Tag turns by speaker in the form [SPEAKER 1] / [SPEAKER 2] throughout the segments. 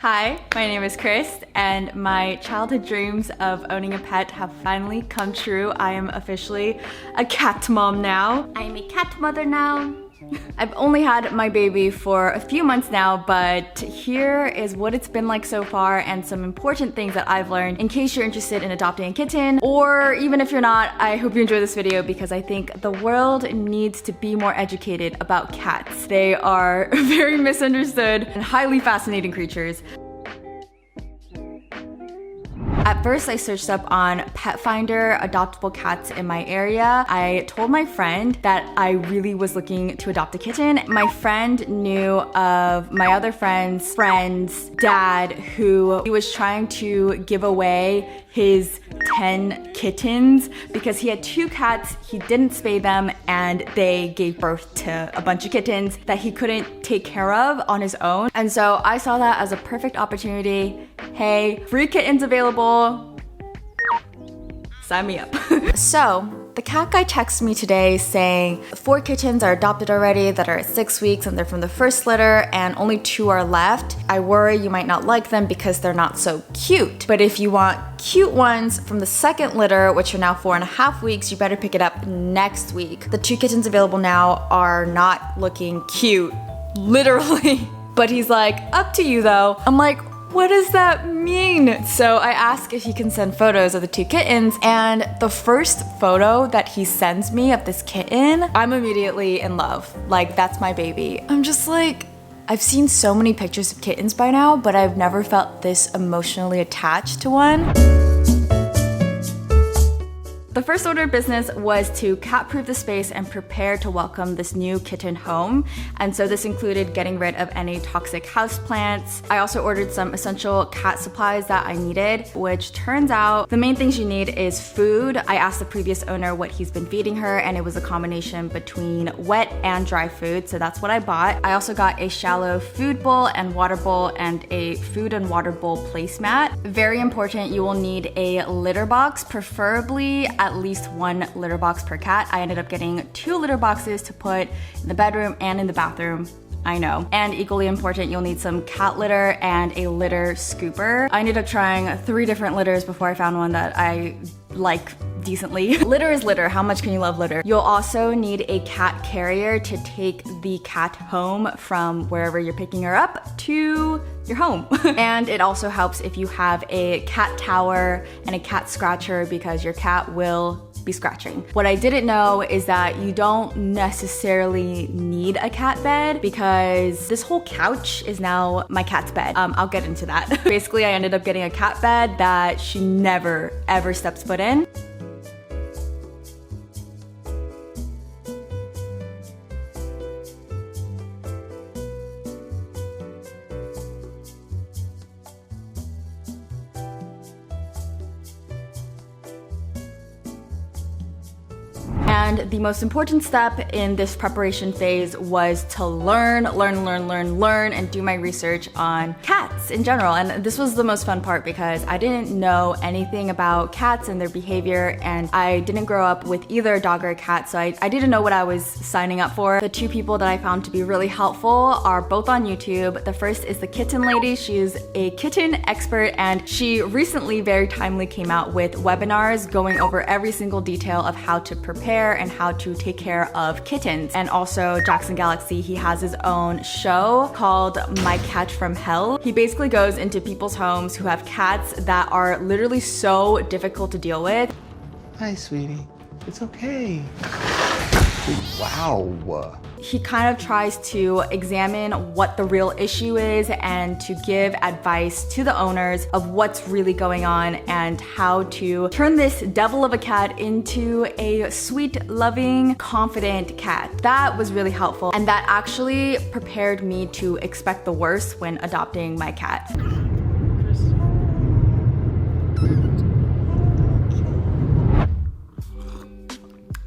[SPEAKER 1] Hi, my name is Chris, and my childhood dreams of owning a pet have finally come true. I am officially a cat mom now. I am a cat mother now. I've only had my baby for a few months now, but here is what it's been like so far and some important things that I've learned in case you're interested in adopting a kitten, or even if you're not, I hope you enjoy this video because I think the world needs to be more educated about cats. They are very misunderstood and highly fascinating creatures. At first, I searched up on Pet Finder adoptable cats in my area. I told my friend that I really was looking to adopt a kitten. My friend knew of my other friend's dad who he was trying to give away his 10 kittens because he had 2 cats, he didn't spay them, and they gave birth to a bunch of kittens that he couldn't take care of on his own. And so I saw that as a perfect opportunity. Hey, free kittens available. Sign me up. So, the cat guy texted me today saying 4 kittens are adopted already that are at 6 weeks and they're from the first litter and only 2 are left. I worry you might not like them because they're not so cute. But if you want cute ones from the second litter, which are now 4.5 weeks, you better pick it up next week. The 2 kittens available now are not looking cute, literally. But he's like, up to you though. I'm like, what does that mean? So I ask if he can send photos of the 2 kittens, and the first photo that he sends me of this kitten, I'm immediately in love. Like, that's my baby. I'm just like, I've seen so many pictures of kittens by now, but I've never felt this emotionally attached to one. The first order of business was to cat-proof the space and prepare to welcome this new kitten home. And so this included getting rid of any toxic houseplants. I also ordered some essential cat supplies that I needed, which turns out the main things you need is food. I asked the previous owner what he's been feeding her, and it was a combination between wet and dry food, so that's what I bought. I also got a shallow food bowl and water bowl and a food and water bowl placemat. Very important, you will need a litter box, preferably at least 1 litter box per cat. I ended up getting 2 litter boxes to put in the bedroom and in the bathroom. I know. And equally important, you'll need some cat litter and a litter scooper. I ended up trying 3 different litters before I found one that I like decently. Litter is litter. How much can you love litter? You'll also need a cat carrier to take the cat home from wherever you're picking her up to your home. And it also helps if you have a cat tower and a cat scratcher because your cat will be scratching. What I didn't know is that you don't necessarily need a cat bed because this whole couch is now my cat's bed. I'll get into that. Basically, I ended up getting a cat bed that she never ever steps foot in. And the most important step in this preparation phase was to learn, and do my research on cats in general. And this was the most fun part because I didn't know anything about cats and their behavior, and I didn't grow up with either a dog or a cat, so I didn't know what I was signing up for. The 2 people that I found to be really helpful are both on YouTube. The first is the Kitten Lady. She's a kitten expert, and she recently, very timely, came out with webinars going over every single detail of how to prepare and how to take care of kittens. And also Jackson Galaxy, he has his own show called My Cat from Hell. He basically goes into people's homes who have cats that are literally so difficult to deal with.
[SPEAKER 2] Hi, sweetie. It's okay. Wow.
[SPEAKER 1] He kind of tries to examine what the real issue is and to give advice to the owners of what's really going on and how to turn this devil of a cat into a sweet, loving, confident cat. That was really helpful, and that actually prepared me to expect the worst when adopting my cat.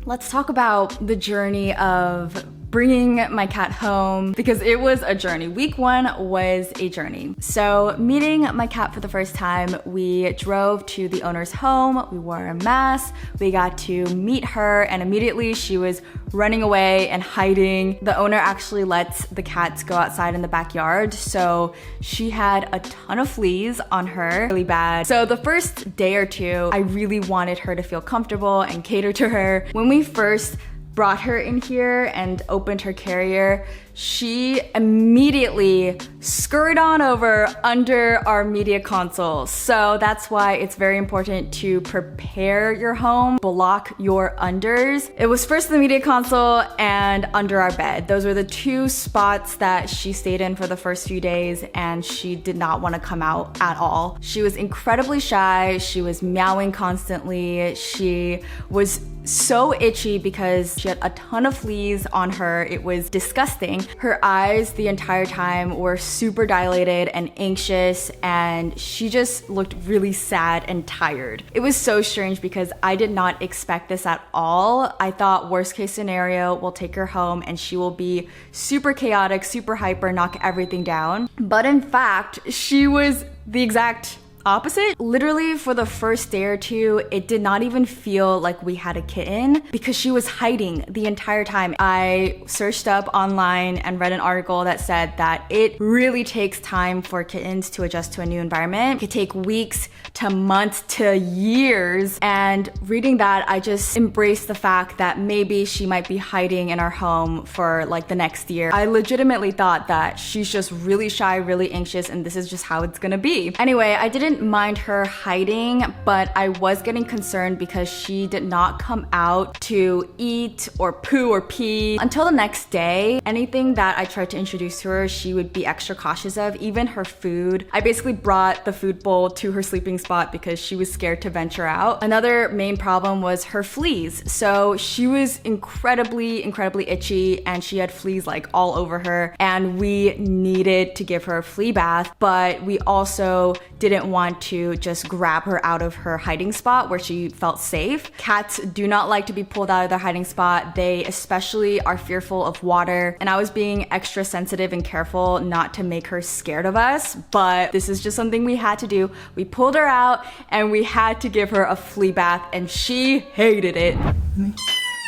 [SPEAKER 1] Let's talk about the journey of bringing my cat home because it was a journey. Week 1 was a journey. So meeting my cat for the first time, we drove to the owner's home, we wore a mask, we got to meet her, and immediately she was running away and hiding. The owner actually lets the cats go outside in the backyard, so she had a ton of fleas on her, really bad. So the first day or two, I really wanted her to feel comfortable and cater to her. When we first brought her in here and opened her carrier, she immediately scurried on over under our media console. So that's why it's very important to prepare your home, block your unders. It was first the media console and under our bed. Those were the 2 spots that she stayed in for the first few days, and she did not want to come out at all. She was incredibly shy. She was meowing constantly. She was so itchy because she had a ton of fleas on her. It was disgusting. Her eyes the entire time were super dilated and anxious, and she just looked really sad and tired. It was so strange because I did not expect this at all. I thought worst case scenario, we'll take her home and she will be super chaotic, super hyper, knock everything down. But in fact, she was the exact opposite. Literally for the first day or two, it did not even feel like we had a kitten because she was hiding the entire time. I searched up online and read an article that said that it really takes time for kittens to adjust to a new environment. It could take weeks to months to years. And reading that, I just embraced the fact that maybe she might be hiding in our home for like the next year. I legitimately thought that she's just really shy, really anxious, and this is just how it's gonna be. Anyway, I didn't mind her hiding, but I was getting concerned because she did not come out to eat or poo or pee until the next day. Anything that I tried to introduce to her, she would be extra cautious of, even her food. I basically brought the food bowl to her sleeping spot because she was scared to venture out. Another main problem was her fleas. So she was incredibly itchy, and she had fleas like all over her, and we needed to give her a flea bath, but we also didn't want to just grab her out of her hiding spot where she felt safe. Cats do not like to be pulled out of their hiding spot. They especially are fearful of water, and I was being extra sensitive and careful not to make her scared of us, but this is just something we had to do. We pulled her out and we had to give her a flea bath, and she hated it.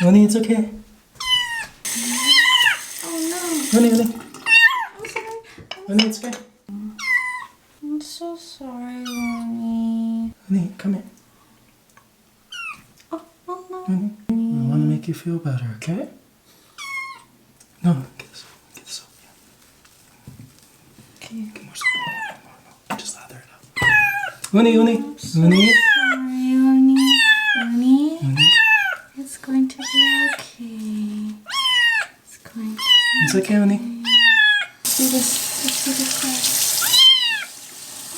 [SPEAKER 2] Honey, it's okay.
[SPEAKER 1] Oh no.
[SPEAKER 2] Honey.
[SPEAKER 1] I'm sorry.
[SPEAKER 2] Honey, it's okay.
[SPEAKER 1] I'm so sorry, Uni.
[SPEAKER 2] Honey, come here.
[SPEAKER 1] Oh no.
[SPEAKER 2] Honey, I want to make you feel better, okay? No, get this off. Yeah.
[SPEAKER 1] Okay.
[SPEAKER 2] Get more soap. No. Just lather it up. Honey.
[SPEAKER 1] Sorry, Uni. It's going to be okay.
[SPEAKER 2] It's okay, honey.
[SPEAKER 1] See this? Let's see this crack.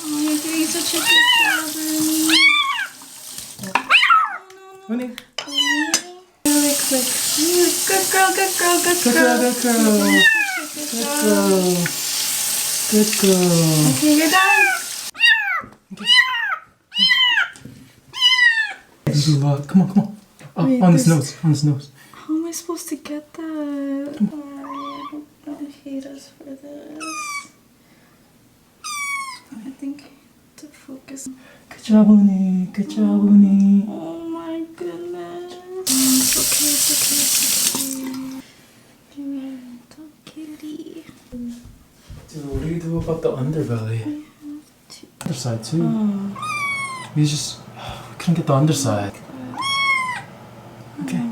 [SPEAKER 1] Oh, you're doing such a good job, Uni.
[SPEAKER 2] Honey.
[SPEAKER 1] Really quick. Good girl.
[SPEAKER 2] Good girl.
[SPEAKER 1] Okay, you're done.
[SPEAKER 2] This is a lot. Come on.
[SPEAKER 1] Wait,
[SPEAKER 2] on his nose.
[SPEAKER 1] How am I supposed to get that? Oh, I don't know if he does for this. I think to focus.
[SPEAKER 2] Good job, honey.
[SPEAKER 1] Oh my goodness. It's okay. So cutie.
[SPEAKER 2] Dude, what do you do about the underbelly? Underside too. We couldn't get the underside. Okay.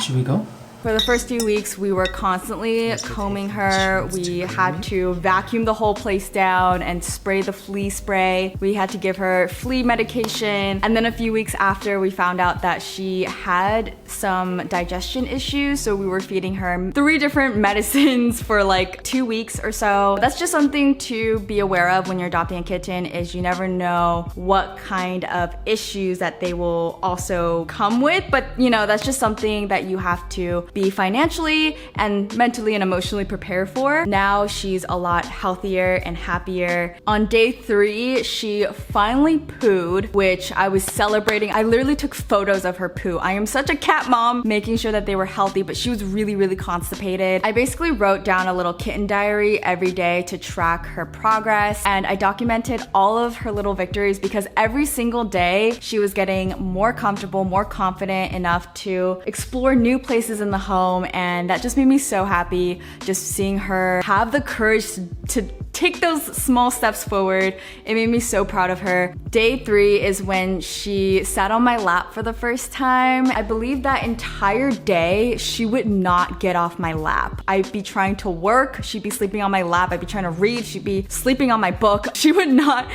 [SPEAKER 2] Should we go?
[SPEAKER 1] For the first few weeks, we were constantly combing her. We had to vacuum the whole place down and spray the flea spray. We had to give her flea medication. And then a few weeks after, we found out that she had some digestion issues. So we were feeding her 3 different medicines for like 2 weeks or so. That's just something to be aware of when you're adopting a kitten, is you never know what kind of issues that they will also come with. But you know, that's just something that you have to be financially and mentally and emotionally prepared for. Now she's a lot healthier and happier. On day 3, she finally pooed, which I was celebrating. I literally took photos of her poo. I am such a cat mom, making sure that they were healthy, but she was really, really constipated. I basically wrote down a little kitten diary every day to track her progress, and I documented all of her little victories because every single day she was getting more comfortable, more confident enough to explore new places in the home, and that just made me so happy, just seeing her have the courage to take those small steps forward. It made me so proud of her. Day 3 is when she sat on my lap for the first time. I believe that entire day she would not get off my lap. I'd be trying to work, she'd be sleeping on my lap. I'd be trying to read, she'd be sleeping on my book. She would not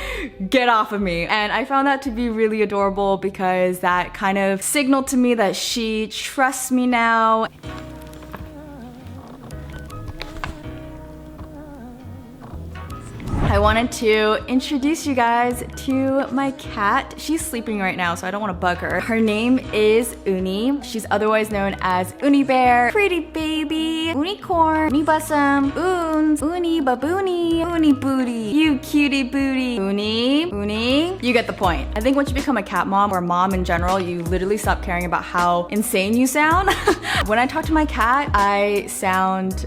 [SPEAKER 1] get off of me. And I found that to be really adorable because that kind of signaled to me that she trusts me now. I wanted to introduce you guys to my cat. She's sleeping right now, so I don't want to bug her. Her name is Uni. She's otherwise known as Uni Bear. Pretty baby, unicorn, Uni Bussum, Oons, Uni Baboony, Uni Booty, you cutie booty. Uni. You get the point. I think once you become a cat mom or mom in general, you literally stop caring about how insane you sound. When I talk to my cat, I sound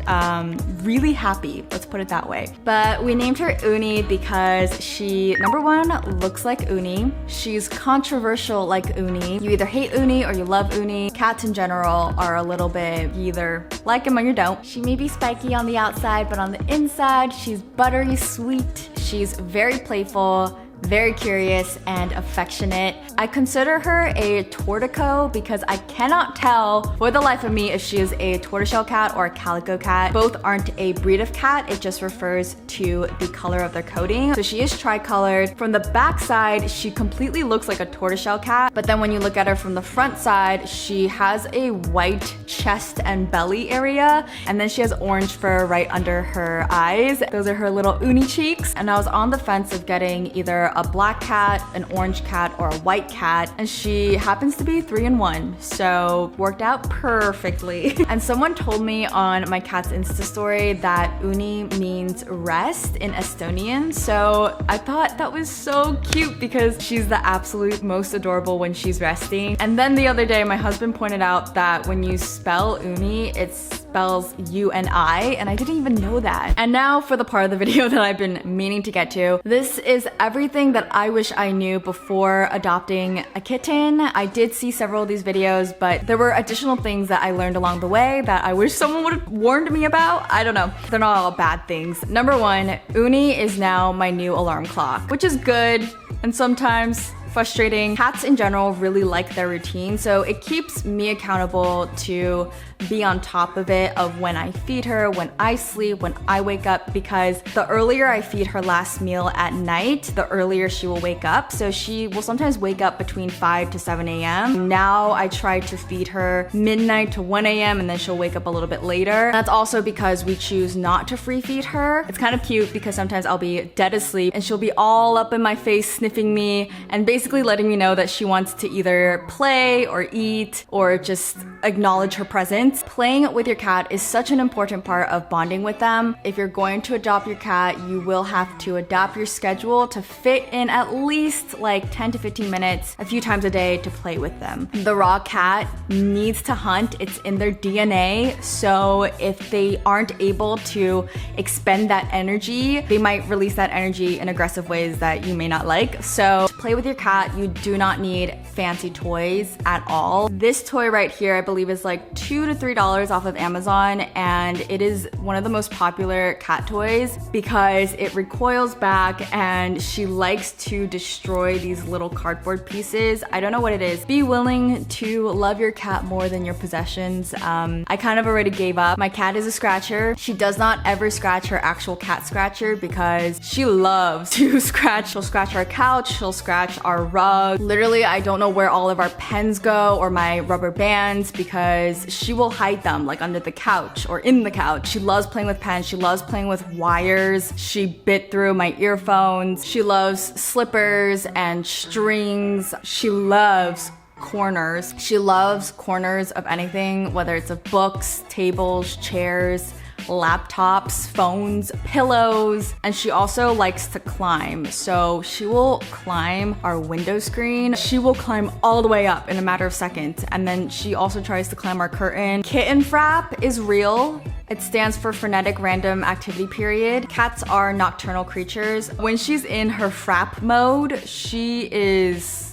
[SPEAKER 1] really happy. Let's put it that way. But we named her Uni because she, number 1, looks like Uni. She's controversial like Uni. You either hate Uni or you love Uni. Cats in general are a little bit, you either like them or you don't. She may be spiky on the outside, but on the inside, she's buttery sweet. She's very playful, very curious and affectionate. I consider her a tortico because I cannot tell for the life of me if she is a tortoiseshell cat or a calico cat. Both aren't a breed of cat, it just refers to the color of their coating. So she is tricolored. From the back side, she completely looks like a tortoiseshell cat, but then when you look at her from the front side, she has a white chest and belly area, and then she has orange fur right under her eyes. Those are her little Uni cheeks, and I was on the fence of getting either a black cat, an orange cat, or a white cat, and she happens to be 3 in 1, so worked out perfectly. And someone told me on my cat's Insta story that Uni means rest in Estonian, so I thought that was so cute because she's the absolute most adorable when she's resting. And then the other day, my husband pointed out that when you spell Uni, it spells U-N-I, and I didn't even know that. And now for the part of the video that I've been meaning to get to. This is everything that I wish I knew before adopting a kitten. I did see several of these videos, but there were additional things that I learned along the way that I wish someone would have warned me about. I don't know. They're not all bad things. Number 1, Uni is now my new alarm clock, which is good and sometimes frustrating. Cats in general really like their routine, so it keeps me accountable to be on top of it, of when I feed her, when I sleep, when I wake up, because the earlier I feed her last meal at night, the earlier she will wake up. So she will sometimes wake up between 5 to 7 a.m. Now I try to feed her midnight to 1 a.m. and then she'll wake up a little bit later. That's also because we choose not to free feed her. It's kind of cute because sometimes I'll be dead asleep and she'll be all up in my face sniffing me and basically letting me know that she wants to either play or eat or just acknowledge her presence. Playing with your cat is such an important part of bonding with them. If you're going to adopt your cat, you will have to adapt your schedule to fit in at least like 10 to 15 minutes a few times a day to play with them. The raw cat needs to hunt. It's in their DNA. So if they aren't able to expend that energy, they might release that energy in aggressive ways that you may not like. So to play with your cat, you do not need fancy toys at all. This toy right here, I believe is like $2 to $3 off of Amazon, and it is one of the most popular cat toys because it recoils back and she likes to destroy these little cardboard pieces. I don't know what it is. Be willing to love your cat more than your possessions. I kind of already gave up. My cat is a scratcher. She does not ever scratch her actual cat scratcher because she loves to scratch. She'll scratch our couch, she'll scratch our rug. Literally, I don't know where all of our pens go or my rubber bands because she will hide them like under the couch or in the couch. She loves playing with pens. She loves playing with wires. She bit through my earphones. She loves slippers and strings. She loves corners. She loves corners of anything, whether it's of books, tables, chairs, laptops, phones, pillows, and she also likes to climb. So she will climb our window screen. She will climb all the way up in a matter of seconds. And then she also tries to climb our curtain. Kitten frap is real. It stands for frenetic random activity period. Cats are nocturnal creatures. When she's in her frap mode, she is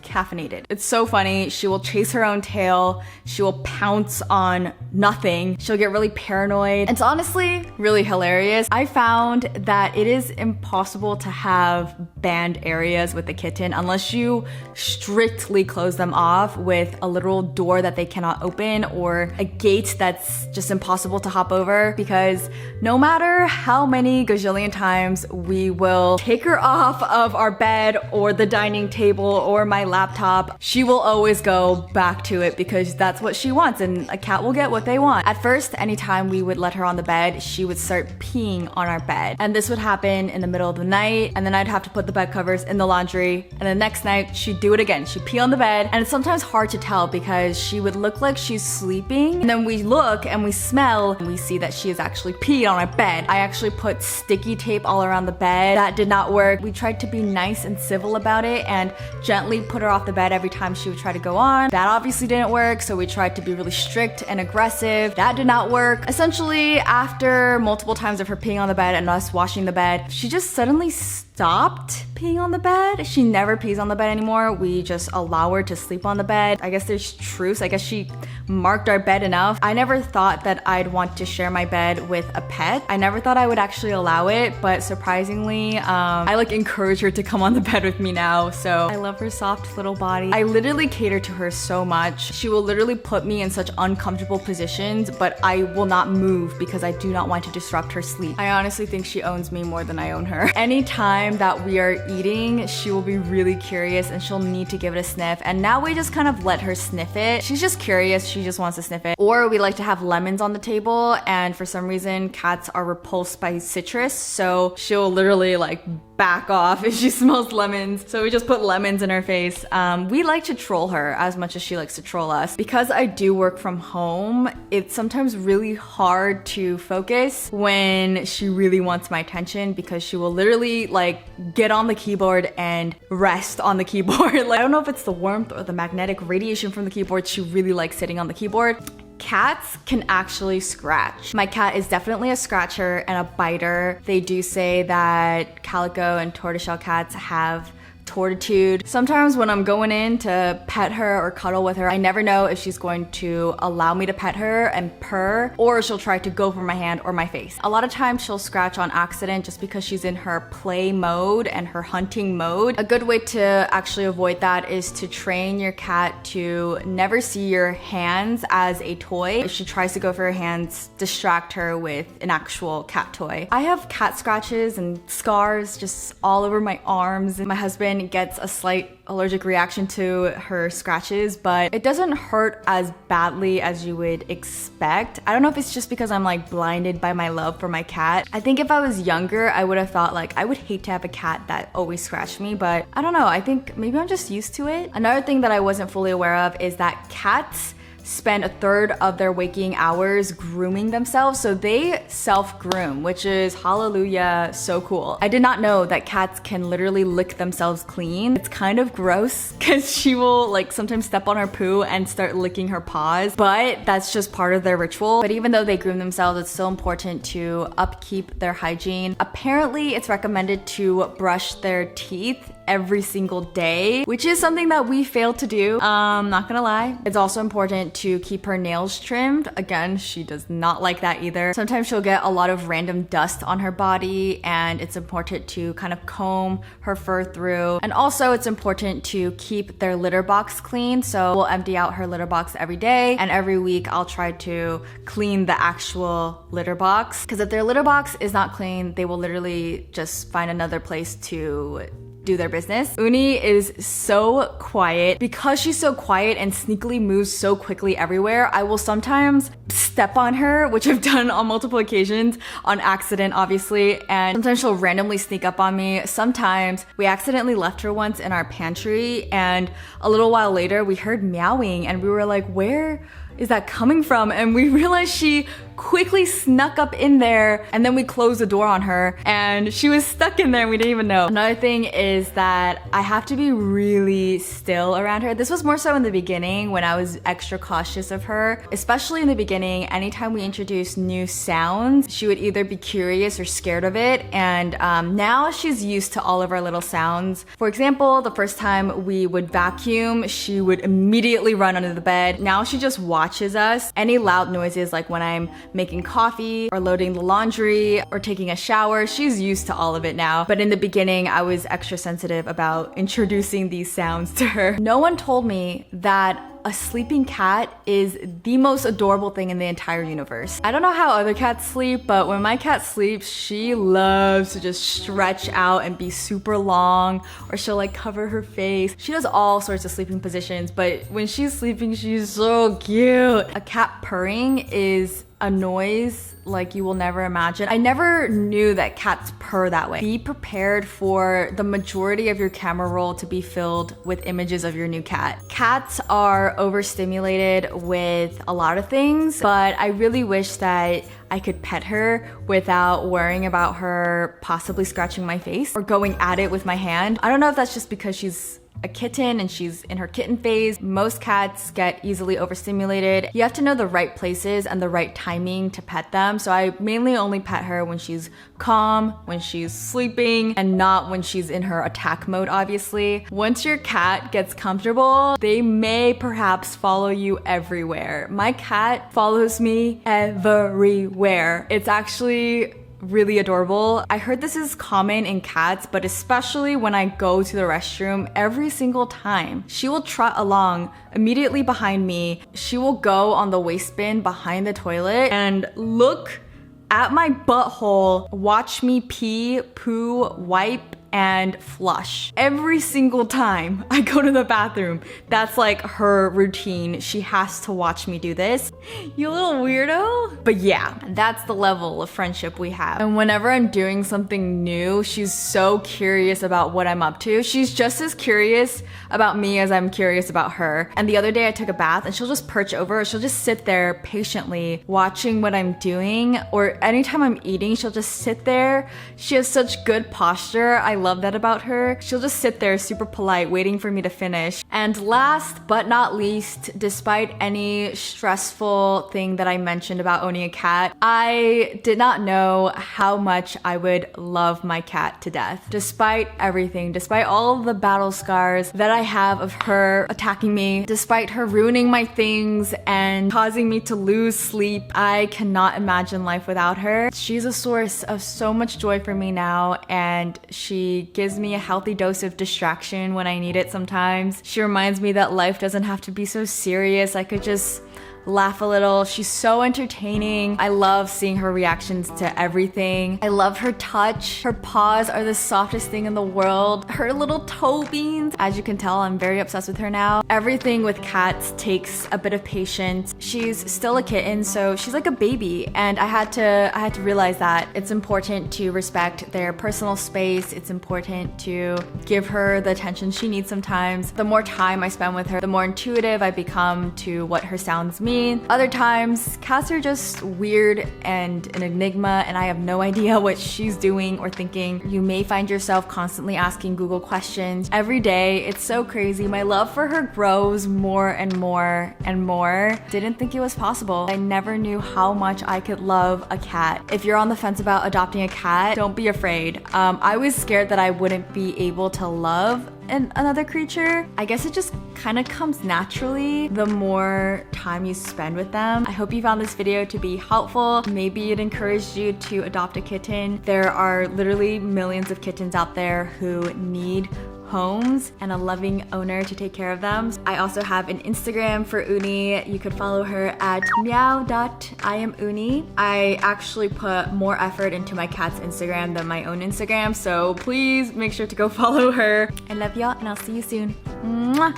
[SPEAKER 1] caffeinated. It's so funny. She will chase her own tail. She will pounce on nothing. She'll get really paranoid. It's honestly really hilarious. I found that it is impossible to have banned areas with a kitten unless you strictly close them off with a literal door that they cannot open or a gate that's just impossible to hop over, because no matter how many gajillion times we will take her off of our bed or the dining table or my laptop, she will always go back to it because that's what she wants, and a cat will get what they want. At first, anytime we would let her on the bed, she would start peeing on our bed. And this would happen in the middle of the night, and then I'd have to put the bed covers in the laundry, and the next night she'd do it again. She'd pee on the bed, and it's sometimes hard to tell because she would look like she's sleeping, and then we look and we smell and we see that she has actually peed on our bed. I actually put sticky tape all around the bed. That did not work. We tried to be nice and civil about it and gently put her off the bed every time she would try to go on. That obviously didn't work, so we tried to be really strict and aggressive. That did not work. Essentially, after multiple times of her peeing on the bed and us washing the bed, she just suddenly stopped peeing on the bed. She never pees on the bed anymore. We just allow her to sleep on the bed. I guess there's truce. I guess she marked our bed enough. I never thought that I'd want to share my bed with a pet. I never thought I would actually allow it, but surprisingly, I like encourage her to come on the bed with me now. So I love her soft little body. I literally cater to her so much. She will literally put me in such uncomfortable positions, but I will not move because I do not want to disrupt her sleep. I honestly think she owns me more than I own her. Anytime that we are eating, she will be really curious and she'll need to give it a sniff. And now we just kind of let her sniff it. She's just curious. She just wants to sniff it. Or we like to have lemons on the table, and for some reason cats are repulsed by citrus, so she'll literally like back off if she smells lemons. So we just put lemons in her face. We like to troll her as much as she likes to troll us. Because I do work from home, it's sometimes really hard to focus when she really wants my attention, because she will literally like get on the keyboard and rest on the keyboard. Like, I don't know if it's the warmth or the magnetic radiation from the keyboard. She really likes sitting on the keyboard. Cats can actually scratch. My cat is definitely a scratcher and a biter. They do say that calico and tortoiseshell cats have tortitude. Sometimes when I'm going in to pet her or cuddle with her, I never know if she's going to allow me to pet her and purr, or she'll try to go for my hand or my face. A lot of times she'll scratch on accident just because she's in her play mode and her hunting mode. A good way to actually avoid that is to train your cat to never see your hands as a toy. If she tries to go for her hands, distract her with an actual cat toy. I have cat scratches and scars just all over my arms, and my husband gets a slight allergic reaction to her scratches, but it doesn't hurt as badly as you would expect. I don't know if it's just because I'm like blinded by my love for my cat. I think if I was younger, I would have thought like I would hate to have a cat that always scratched me, but I don't know. I think maybe I'm just used to it. Another thing that I wasn't fully aware of is that cats spend a third of their waking hours grooming themselves. So they self-groom, which is hallelujah, so cool. I did not know that cats can literally lick themselves clean. It's kind of gross because she will like sometimes step on her poo and start licking her paws, but that's just part of their ritual. But even though they groom themselves, it's still important to upkeep their hygiene. Apparently, it's recommended to brush their teeth every single day, which is something that we fail to do. Not gonna lie. It's also important to keep her nails trimmed. Again, she does not like that either. Sometimes she'll get a lot of random dust on her body, and it's important to kind of comb her fur through. And also it's important to keep their litter box clean. So we'll empty out her litter box every day, and every week I'll try to clean the actual litter box. Because if their litter box is not clean, they will literally just find another place to do their business. Uni is so quiet. Because she's so quiet and sneakily moves so quickly everywhere, I will sometimes step on her, which I've done on multiple occasions on accident, obviously, and sometimes she'll randomly sneak up on me. Sometimes we accidentally left her once in our pantry, and a little while later we heard meowing and we were like, where is that coming from? And we realized she quickly snuck up in there, and then we closed the door on her and she was stuck in there and we didn't even know. Another thing is that I have to be really still around her. This was more so in the beginning when I was extra cautious of her, especially in the beginning. Anytime we introduced new sounds, she would either be curious or scared of it, and now she's used to all of our little sounds. For example, the first time we would vacuum, she would immediately run under the bed. Now she just watches us. Any loud noises, like when I'm making coffee or loading the laundry or taking a shower, she's used to all of it now. But in the beginning, I was extra sensitive about introducing these sounds to her. No one told me that a sleeping cat is the most adorable thing in the entire universe. I don't know how other cats sleep, but when my cat sleeps, she loves to just stretch out and be super long, or she'll like cover her face. She does all sorts of sleeping positions, but when she's sleeping, she's so cute. A cat purring is a noise like you will never imagine. I never knew that cats purr that way. Be prepared for the majority of your camera roll to be filled with images of your new cat. Cats are overstimulated with a lot of things, but I really wish that I could pet her without worrying about her possibly scratching my face or going at it with my hand. I don't know if that's just because she's a kitten and she's in her kitten phase. Most cats get easily overstimulated. You have to know the right places and the right timing to pet them. So I mainly only pet her when she's calm, when she's sleeping, and not when she's in her attack mode, obviously. Once your cat gets comfortable, they may perhaps follow you everywhere. My cat follows me everywhere. It's actually really adorable. I heard this is common in cats, but especially when I go to the restroom, every single time she will trot along immediately behind me. She will go on the waste bin behind the toilet and look at my butthole, watch me pee, poo, wipe, and flush. Every single time I go to the bathroom, that's like her routine. She has to watch me do this. You little weirdo. But yeah, that's the level of friendship we have. And whenever I'm doing something new, she's so curious about what I'm up to. She's just as curious about me as I'm curious about her. And the other day I took a bath and she'll just perch over, she'll just sit there patiently watching what I'm doing, or anytime I'm eating, she'll just sit there. She has such good posture. I love that about her. She'll just sit there super polite, waiting for me to finish. And last but not least, despite any stressful thing that I mentioned about owning a cat, I did not know how much I would love my cat to death. Despite everything, despite all the battle scars that I have of her attacking me, despite her ruining my things and causing me to lose sleep, I cannot imagine life without her. She's a source of so much joy for me now, and she gives me a healthy dose of distraction when I need it sometimes. She reminds me that life doesn't have to be so serious. I could just laugh a little. She's so entertaining. I love seeing her reactions to everything. I love her touch. Her paws are the softest thing in the world. Her little toe beans. As you can tell, I'm very obsessed with her now. Everything with cats takes a bit of patience. She's still a kitten, so she's like a baby, and I had to realize that it's important to respect their personal space. It's important to give her the attention she needs sometimes. The more time I spend with her, the more intuitive I become to what her sounds mean. Other times, cats are just weird and an enigma, and I have no idea what she's doing or thinking. You may find yourself constantly asking Google questions every day. It's so crazy. My love for her grows more and more and more. Didn't think it was possible. I never knew how much I could love a cat. If you're on the fence about adopting a cat, don't be afraid. I was scared that I wouldn't be able to love another creature. I guess it just kind of comes naturally the more time you spend with them. I hope you found this video to be helpful. Maybe it encouraged you to adopt a kitten. There are literally millions of kittens out there who need homes and a loving owner to take care of them. I also have an Instagram for Uni. You could follow her at meow.iamuni. I actually put more effort into my cat's Instagram than my own Instagram, so please make sure to go follow her. I love y'all and I'll see you soon. Mwah!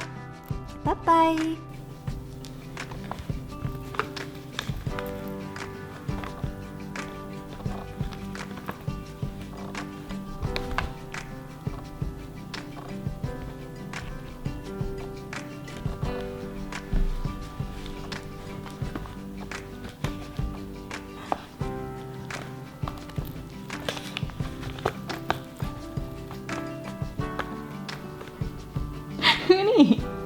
[SPEAKER 1] Bye-bye. Uni.